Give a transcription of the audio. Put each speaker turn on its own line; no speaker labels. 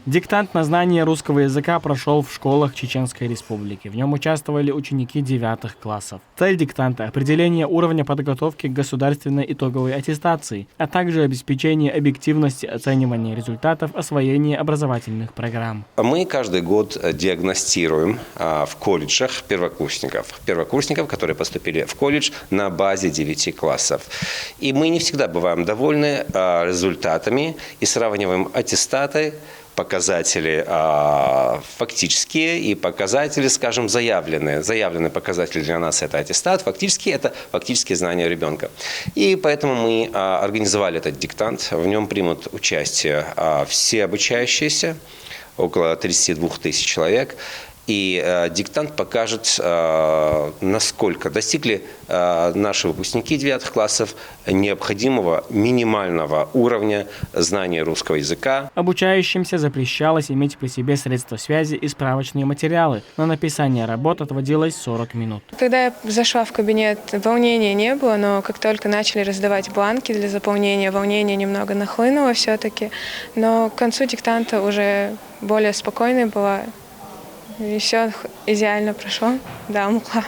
Диктант на знание русского языка прошел в школах Чеченской Республики. В нем участвовали ученики 9 классов. Цель диктанта – определение уровня подготовки к государственной итоговой аттестации, а также обеспечение объективности оценивания результатов освоения образовательных программ.
Мы каждый год диагностируем в колледжах первокурсников, которые поступили в колледж на базе 9 классов. И мы не всегда бываем довольны результатами и сравниваем аттестаты, показатели фактические и показатели, скажем, заявленные. Заявленный показатель для нас – это аттестат, это фактические знания ребенка. И поэтому мы организовали этот диктант. В нем примут участие все обучающиеся, около 32 тысяч человек. И диктант покажет, насколько достигли наши выпускники 9 классов необходимого минимального уровня знания русского языка.
Обучающимся запрещалось иметь при себе средства связи и справочные материалы. На написание работ отводилось 40 минут.
Когда я зашла в кабинет, волнения не было, но как только начали раздавать бланки для заполнения, волнение немного нахлынуло все-таки. Но к концу диктанта уже более спокойной была. И все идеально прошло, да, могла.